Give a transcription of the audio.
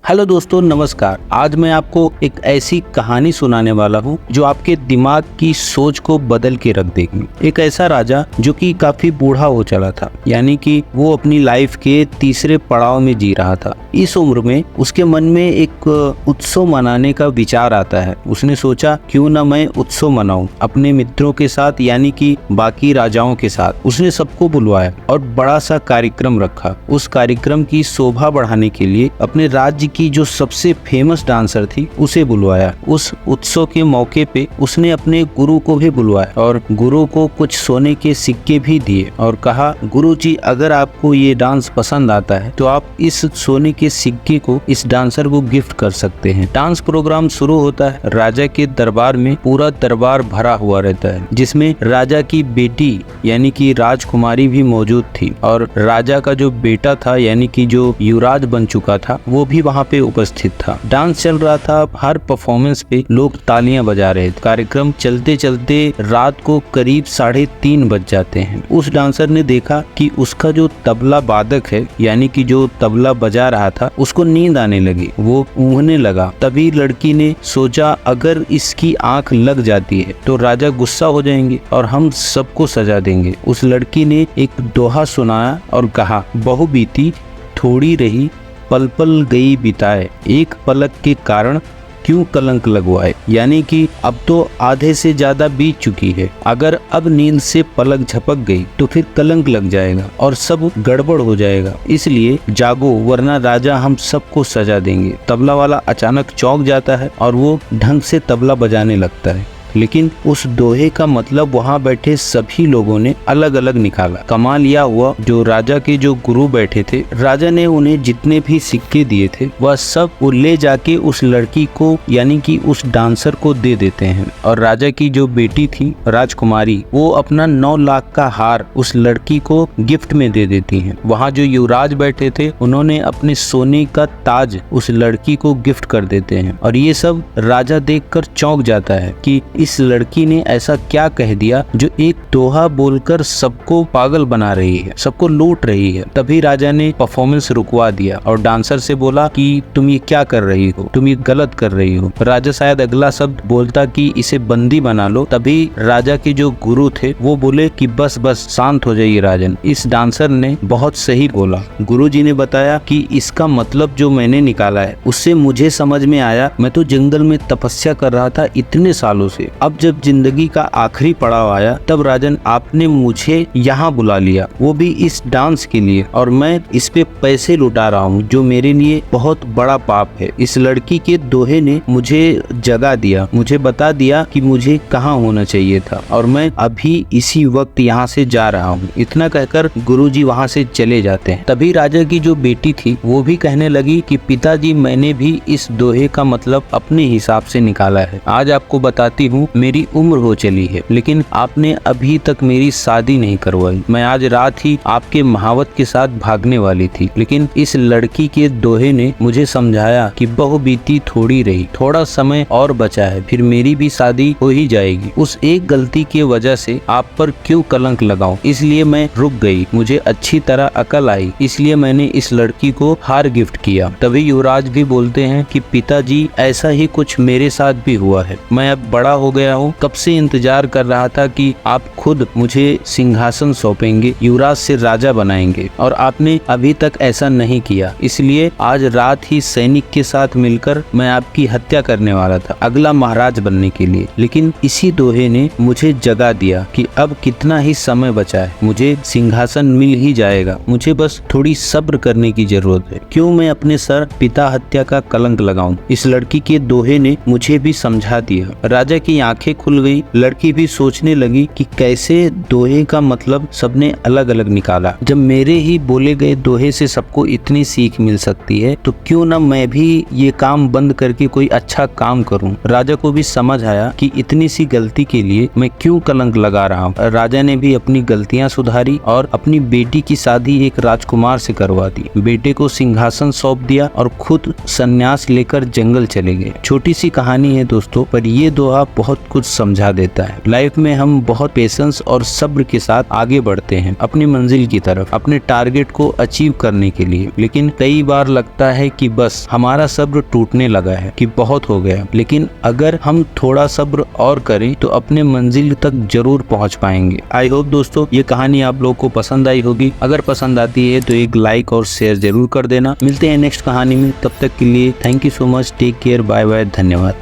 Hello दोस्तों, नमस्कार। आज मैं आपको एक ऐसी कहानी सुनाने वाला हूँ जो आपके दिमाग की सोच को बदल के रख देगी। एक ऐसा राजा जो कि काफी बूढ़ा हो चला था, यानी कि वो अपनी लाइफ के तीसरे पड़ाव में जी रहा था। इस उम्र में उसके मन में एक उत्सव मनाने का विचार आता है। उसने सोचा क्यों ना मैं उत्सव मनाऊं अपने मित्रों के साथ, यानी कि बाकी राजाओं के साथ। उसने सबको बुलवाया और बड़ा सा कार्यक्रम रखा। उस कार्यक्रम की शोभा बढ़ाने के लिए अपने राज्य की जो सबसे फेमस डांसर थी उसे बुलवाया। उस उत्सव के मौके पे उसने अपने गुरु को भी बुलवाया और गुरु को कुछ सोने के सिक्के भी दिए और कहा, गुरुजी, अगर आपको ये डांस पसंद आता है तो आप इस सोने के सिक्के को इस डांसर को गिफ्ट कर सकते हैं। डांस प्रोग्राम शुरू होता है। राजा के दरबार में पूरा दरबार भरा हुआ रहता है, जिसमें राजा की बेटी यानी कि राजकुमारी भी मौजूद थी और राजा का जो बेटा था यानी कि जो युवराज बन चुका था वो भी वहाँ पे उपस्थित था। डांस चल रहा था। हर परफॉर्मेंस पे लोग तालियां बजा रहे थे। कार्यक्रम चलते चलते रात को करीब 3:30 बज जाते हैं। उस डांसर ने देखा कि उसका जो तबला वादक है यानी कि जो तबला बजा रहा था उसको नींद आने लगी, वो ऊँघने लगा। तभी लड़की ने सोचा अगर इसकी आंख लग जाती है तो राजा गुस्सा हो जाएंगे और हम सबको सजा देंगे। उस लड़की ने एक दोहा सुनाया और कहा, बहु बीती थोड़ी रही पल पल गई बिताए, एक पलक के कारण क्यों कलंक लगवाए। यानी कि अब तो आधे से ज्यादा बीत चुकी है। अगर अब नींद से पलक झपक गई तो फिर कलंक लग जाएगा और सब गड़बड़ हो जाएगा। इसलिए जागो, वरना राजा हम सबको सजा देंगे। तबला वाला अचानक चौंक जाता है और वो ढंग से तबला बजाने लगता है, लेकिन उस दोहे का मतलब वहाँ बैठे सभी लोगों ने अलग अलग निकाला। कमाल यह हुआ, जो राजा के जो गुरु बैठे थे, राजा ने उन्हें जितने भी सिक्के दिए थे वह सब वो ले जाके उस लड़की को यानी कि उस डांसर को दे देते हैं। और राजा की जो बेटी थी राजकुमारी, वो अपना 9 लाख का हार उस लड़की को गिफ्ट में दे देती है। वहाँ जो युवराज बैठे थे उन्होंने अपने सोने का ताज उस लड़की को गिफ्ट कर देते हैं। और ये सब राजा देखकर चौंक जाता है कि इस लड़की ने ऐसा क्या कह दिया जो एक दोहा बोलकर सबको पागल बना रही है, सबको लूट रही है। तभी राजा ने परफॉर्मेंस रुकवा दिया और डांसर से बोला कि तुम ये क्या कर रही हो, तुम ये गलत कर रही हो। राजा शायद अगला शब्द बोलता कि इसे बंदी बना लो। तभी राजा के जो गुरु थे वो बोले कि बस बस शांत हो जाइए राजन, इस डांसर ने बहुत सही बोला। गुरुजी ने बताया कि इसका मतलब जो मैंने निकाला है उससे मुझे समझ में आया, मैं तो जंगल में तपस्या कर रहा था इतने सालों से। अब जब जिंदगी का आखिरी पड़ाव आया तब राजन आपने मुझे यहाँ बुला लिया, वो भी इस डांस के लिए, और मैं इस पे पैसे लुटा रहा हूँ जो मेरे लिए बहुत बड़ा पाप है। इस लड़की के दोहे ने मुझे जगा दिया, मुझे बता दिया कि मुझे कहाँ होना चाहिए था और मैं अभी इसी वक्त यहाँ से जा रहा हूँ। इतना कहकर गुरुजी वहाँ से चले जाते हैं। तभी राजा की जो बेटी थी वो भी कहने लगी कि पिताजी, मैंने भी इस दोहे का मतलब अपने हिसाब से निकाला है। आज आपको बताती हूँ, मेरी उम्र हो चली है लेकिन आपने अभी तक मेरी शादी नहीं करवाई। मैं आज रात ही आपके महावत के साथ भागने वाली थी, लेकिन इस लड़की के दोहे ने मुझे समझाया कि बहु बीती थोड़ी रही, थोड़ा समय और बचा है, फिर मेरी भी शादी हो ही जाएगी। उस एक गलती की वजह से आप पर क्यों कलंक लगाऊं, इसलिए मैं रुक गई। मुझे अच्छी तरह अकल आई, इसलिए मैंने इस लड़की को हार गिफ्ट किया। तभी युवराज भी बोलते हैं कि पिताजी, ऐसा ही कुछ मेरे साथ भी हुआ है। मैं अब बड़ा हो गया हूँ, कब से इंतजार कर रहा था कि आप खुद मुझे सिंहासन सौंपेंगे, युवराज से राजा बनाएंगे, और आपने अभी तक ऐसा नहीं किया। इसलिए आज रात ही सैनिक के साथ मिलकर मैं आपकी हत्या करने वाला था अगला महाराज बनने के लिए, लेकिन इसी दोहे ने मुझे जगा दिया कि अब कितना ही समय बचा है, मुझे सिंहासन मिल ही जाएगा, मुझे बस थोड़ी सब्र करने की जरूरत है। क्यों मैं अपने सर पिता हत्या का कलंक लगाऊं। इस लड़की के दोहे ने मुझे भी समझा दिया। राजा की आंखें खुल गई। लड़की भी सोचने लगी कि कैसे दोहे का मतलब सबने अलग अलग निकाला। जब मेरे ही बोले गए दोहे से सबको इतनी सीख मिल सकती है तो क्यों ना मैं भी ये काम बंद करके कोई अच्छा काम करूं। राजा को भी समझ आया कि इतनी सी गलती के लिए मैं क्यों कलंक लगा रहा हूं। राजा ने भी अपनी गलतियां सुधारी और अपनी बेटी की शादी एक राजकुमार से करवा दी। बेटे को सिंहासन सौंप दिया और खुद संन्यास लेकर जंगल चले गए। छोटी सी कहानी है दोस्तों, पर ये दोहा बहुत बहुत कुछ समझा देता है। लाइफ में हम बहुत पेशेंस और सब्र के साथ आगे बढ़ते हैं अपनी मंजिल की तरफ, अपने टारगेट को अचीव करने के लिए। लेकिन कई बार लगता है कि बस हमारा सब्र टूटने लगा है, कि बहुत हो गया। लेकिन अगर हम थोड़ा सब्र और करें तो अपने मंजिल तक जरूर पहुंच पाएंगे। आई होप दोस्तों ये कहानी आप लोगों को पसंद आई होगी। अगर पसंद आती है तो एक लाइक और शेयर जरूर कर देना। मिलते हैं नेक्स्ट कहानी में, तब तक के लिए thank you so much, take care, bye bye, धन्यवाद।